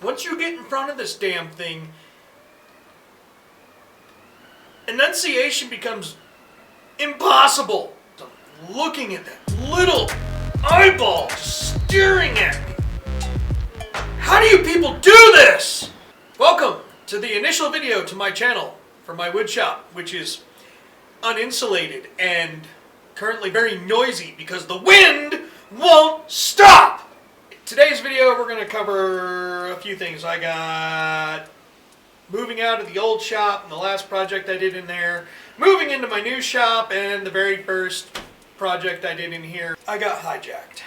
Once you get in front of this damn thing, enunciation becomes impossible. I'm looking at that little eyeball just staring at me. How do you people do this? Welcome to the initial video to my channel for my wood shop, which is uninsulated and currently very noisy because the wind won't stop. Today's video we're going to cover a few things. I got moving out of the old shop and the last project I did in there, moving into my new shop, and the very first project I did in here. I got hijacked.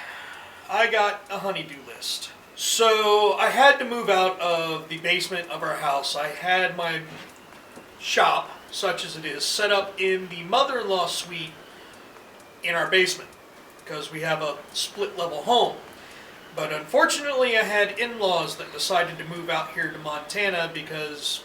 I got a honey-do list. So I had to move out of the basement of our house. I had my shop, such as it is, set up in the mother-in-law suite in our basement because we have a split-level home. But unfortunately, I had in-laws that decided to move out here to Montana because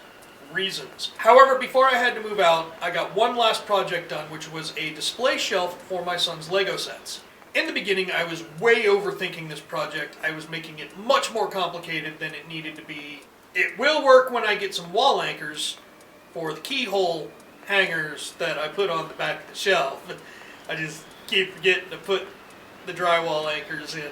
reasons. However, before I had to move out, I got one last project done, which was a display shelf for my son's Lego sets. In the beginning, I was way overthinking this project. I was making it much more complicated than it needed to be. It will work when I get some wall anchors for the keyhole hangers that I put on the back of the shelf. I just keep forgetting to put the drywall anchors in.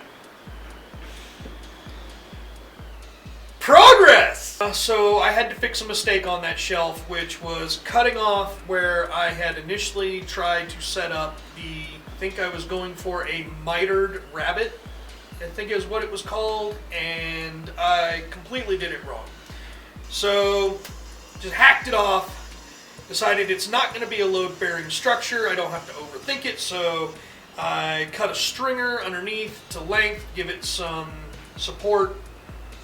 Progress! So I had to fix a mistake on that shelf, which was cutting off where I had initially tried to set up I think I was going for a mitered rabbit, I think is what it was called, and I completely did it wrong. So just hacked it off, decided it's not going to be a load-bearing structure, I don't have to overthink it, so I cut a stringer underneath to length, give it some support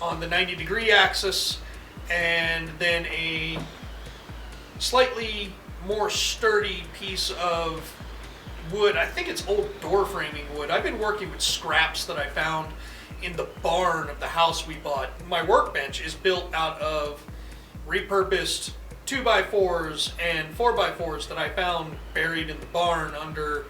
on the 90-degree axis, and then a slightly more sturdy piece of wood. I think it's old door framing wood. I've been working with scraps that I found in the barn of the house we bought. My workbench is built out of repurposed 2x4s and 4x4s that I found buried in the barn under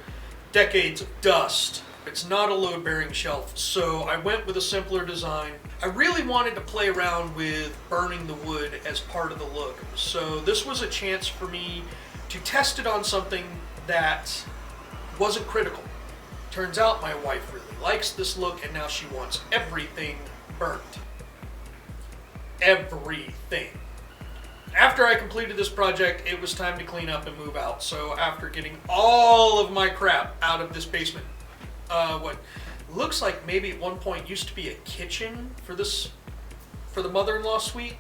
decades of dust. It's not a load-bearing shelf, so I went with a simpler design. I really wanted to play around with burning the wood as part of the look, so this was a chance for me to test it on something that wasn't critical. Turns out my wife really likes this look, and now she wants everything burnt. Everything. After I completed this project, it was time to clean up and move out. So after getting all of my crap out of this basement, what looks like maybe at one point used to be a kitchen for the mother-in-law suite,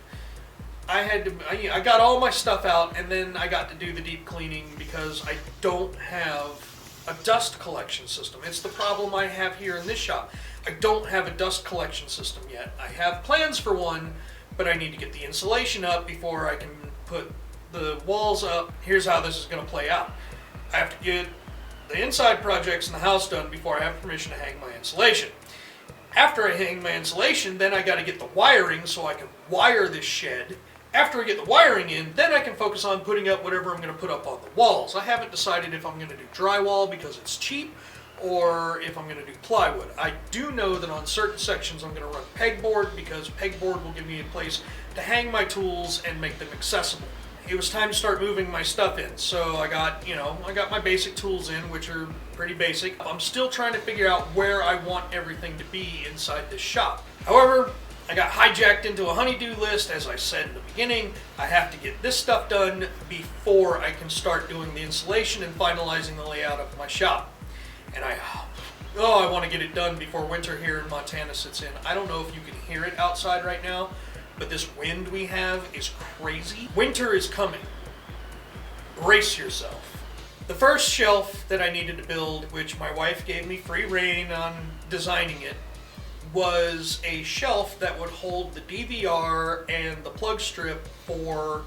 I got all my stuff out, and then I got to do the deep cleaning because I don't have a dust collection system. It's the problem I have here in this shop. I don't have a dust collection system yet. I have plans for one, but I need to get the insulation up before I can put the walls up. Here's how this is going to play out. I have to get the inside projects in the house done before I have permission to hang my insulation. After I hang my insulation, then I got to get the wiring so I can wire this shed. After I get the wiring in, then I can focus on putting up whatever I'm going to put up on the walls. I haven't decided if I'm going to do drywall because it's cheap or if I'm going to do plywood. I do know that on certain sections I'm going to run pegboard because pegboard will give me a place to hang my tools and make them accessible. It was time to start moving my stuff in, so I got my basic tools in, which are pretty basic. I'm still trying to figure out where I want everything to be inside this shop. However, I got hijacked into a honey-do list. As I said in the beginning, I have to get this stuff done before I can start doing the insulation and finalizing the layout of my shop. And I want to get it done before winter here in Montana sits in. I don't know if you can hear it outside right now, but this wind we have is crazy. Winter is coming. Brace yourself. The first shelf that I needed to build, which my wife gave me free rein on designing it, was a shelf that would hold the DVR and the plug strip for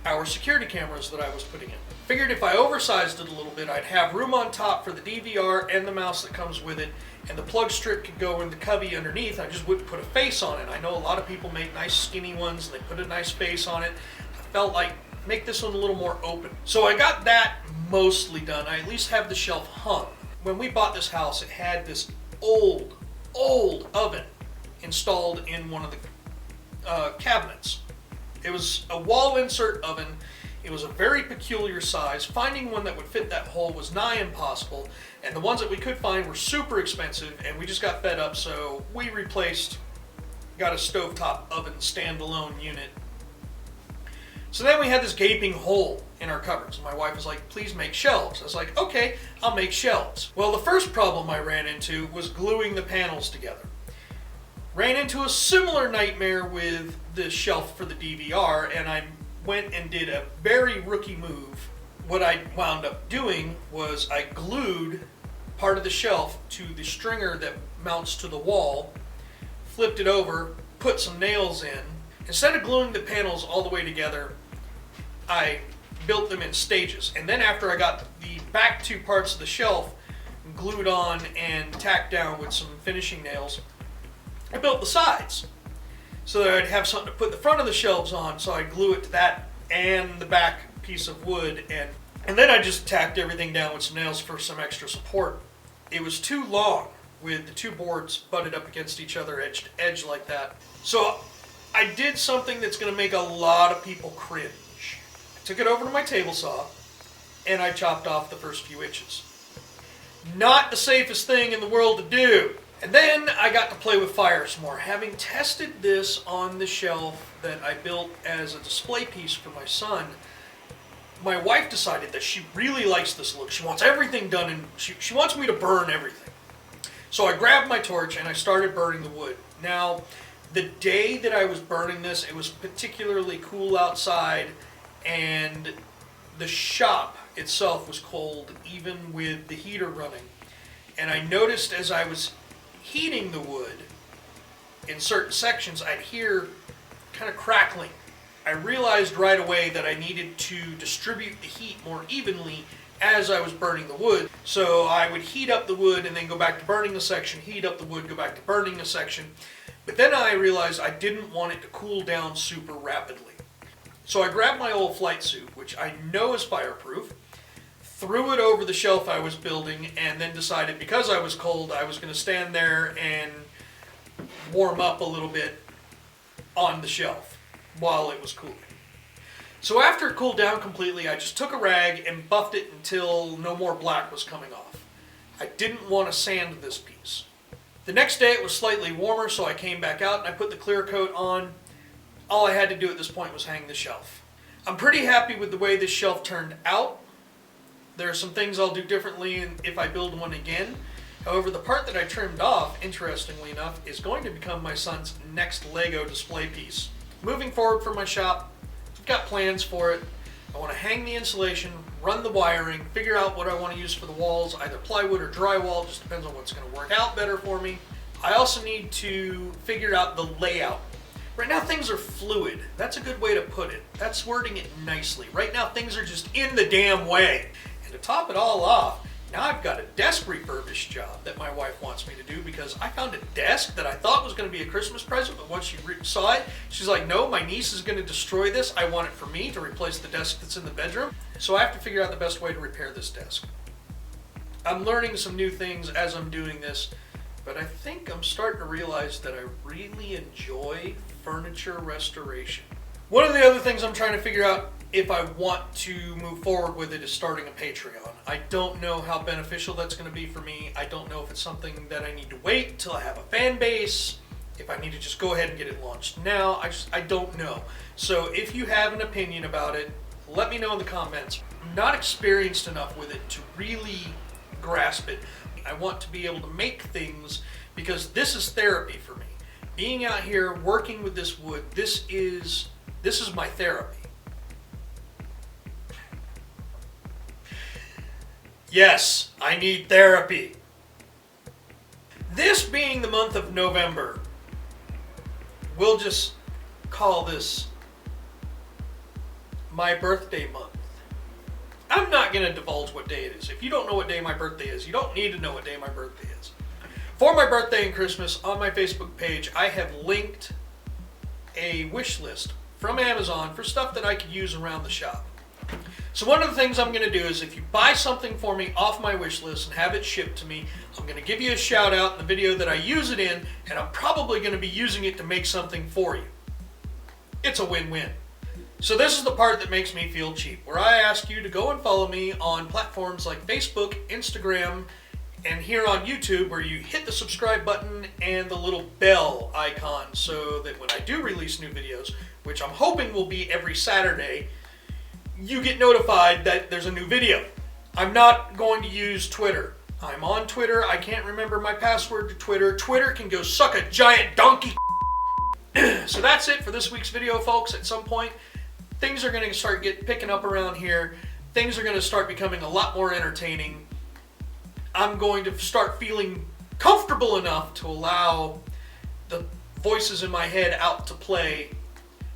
our security cameras that I was putting in. Figured if I oversized it a little bit, I'd have room on top for the DVR and the mouse that comes with it, and the plug strip could go in the cubby underneath. I just wouldn't put a face on it. I know a lot of people make nice skinny ones, they put a nice face on it. I felt like make this one a little more open. So I got that mostly done. I at least have the shelf hung. When we bought this house, it had this old oven installed in one of the cabinets. It was a wall insert oven. It was a very peculiar size. Finding one that would fit that hole was nigh impossible, and the ones that we could find were super expensive, and we just got fed up, so we got a stovetop oven standalone unit. So then we had this gaping hole in our cupboards. My wife was like, please make shelves. I was like, okay, I'll make shelves. Well, the first problem I ran into was gluing the panels together. Ran into a similar nightmare with the shelf for the DVR, and I went and did a very rookie move. What I wound up doing was I glued part of the shelf to the stringer that mounts to the wall, flipped it over, put some nails in. Instead of gluing the panels all the way together, I built them in stages. And then after I got the back two parts of the shelf glued on and tacked down with some finishing nails, I built the sides so that I'd have something to put the front of the shelves on, so I'd glue it to that and the back piece of wood, and then I just tacked everything down with some nails for some extra support. It was too long with the two boards butted up against each other, edge to edge like that. So I did something that's going to make a lot of people cringe. I took it over to my table saw and I chopped off the first few inches. Not the safest thing in the world to do. And then I got to play with fire some more. Having tested this on the shelf that I built as a display piece for my son, my wife decided that she really likes this look. She wants everything done, and she wants me to burn everything. So I grabbed my torch and I started burning the wood. Now, the day that I was burning this, it was particularly cool outside, and the shop itself was cold, even with the heater running. And I noticed as I was heating the wood in certain sections, I'd hear kind of crackling. I realized right away that I needed to distribute the heat more evenly as I was burning the wood. So I would heat up the wood and then go back to burning the section, heat up the wood, go back to burning the section. But then I realized I didn't want it to cool down super rapidly. So I grabbed my old flight suit, which I know is fireproof, threw it over the shelf I was building, and then decided because I was cold, I was going to stand there and warm up a little bit on the shelf while it was cooling. So after it cooled down completely, I just took a rag and buffed it until no more black was coming off. I didn't want to sand this piece. The next day it was slightly warmer, so I came back out and I put the clear coat on. All I had to do at this point was hang the shelf. I'm pretty happy with the way this shelf turned out. There are some things I'll do differently if I build one again. However, the part that I trimmed off, interestingly enough, is going to become my son's next Lego display piece. Moving forward for my shop, I've got plans for it. I want to hang the insulation, run the wiring, figure out what I want to use for the walls, either plywood or drywall, just depends on what's going to work out better for me. I also need to figure out the layout. Right now things are fluid. That's a good way to put it. That's wording it nicely. Right now things are just in the damn way. And to top it all off, now I've got a desk refurbish job that my wife wants me to do, because I found a desk that I thought was going to be a Christmas present, but once she saw it, she's like, no, my niece is going to destroy this. I want it for me to replace the desk that's in the bedroom. So I have to figure out the best way to repair this desk. I'm learning some new things as I'm doing this, but I think I'm starting to realize that I really enjoy furniture restoration. One of the other things I'm trying to figure out if I want to move forward with it is starting a Patreon. I don't know how beneficial that's going to be for me. I don't know if it's something that I need to wait till I have a fan base, if I need to just go ahead and get it launched now. I don't know. So if you have an opinion about it, let me know in the comments. I'm not experienced enough with it to really grasp it. I want to be able to make things because this is therapy for me. Being out here working with this wood, this is my therapy. Yes, I need therapy. This being the month of November, we'll just call this my birthday month. I'm not going to divulge what day it is. If you don't know what day my birthday is, you don't need to know what day my birthday is. For my birthday and Christmas, on my Facebook page, I have linked a wish list from Amazon for stuff that I could use around the shop. So one of the things I'm going to do is if you buy something for me off my wish list and have it shipped to me, I'm going to give you a shout out in the video that I use it in, and I'm probably going to be using it to make something for you. it's a win-win. So this is the part that makes me feel cheap, where I ask you to go and follow me on platforms like Facebook, Instagram, and here on YouTube, where you hit the subscribe button and the little bell icon so that when I do release new videos, which I'm hoping will be every Saturday, you get notified that there's a new video. I'm not going to use Twitter. I'm on Twitter. I can't remember my password to Twitter. Twitter can go suck a giant donkey. So that's it for this week's video, folks. At some point, things are going to start picking up around here. Things are going to start becoming a lot more entertaining. I'm going to start feeling comfortable enough to allow the voices in my head out to play,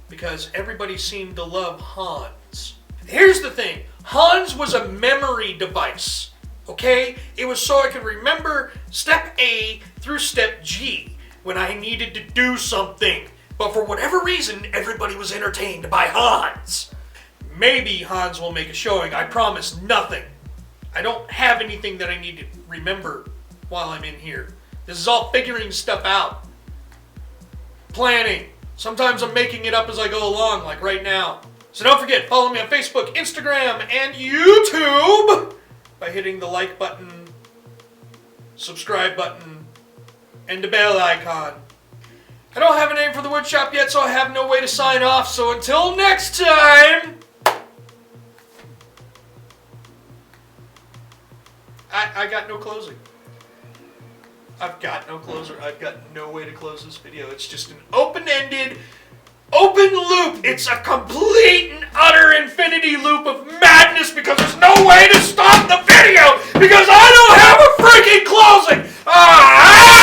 because everybody seemed to love Hans. Here's the thing. Hans was a memory device, okay? It was so I could remember step A through step G when I needed to do something. But for whatever reason, everybody was entertained by Hans. Maybe Hans will make a showing. I promise nothing. I don't have anything that I need to remember while I'm in here. This is all figuring stuff out. Planning. Sometimes I'm making it up as I go along, like right now. So don't forget, follow me on Facebook, Instagram, and YouTube by hitting the like button, subscribe button, and the bell icon. I don't have a name for the woodshop yet, so I have no way to sign off. So until next time, I got no closing. I've got no closer. I've got no way to close this video. It's just an open-ended, open loop. It's a complete and utter infinity loop of madness because there's no way to stop the video because I don't have a freaking closing. Ah!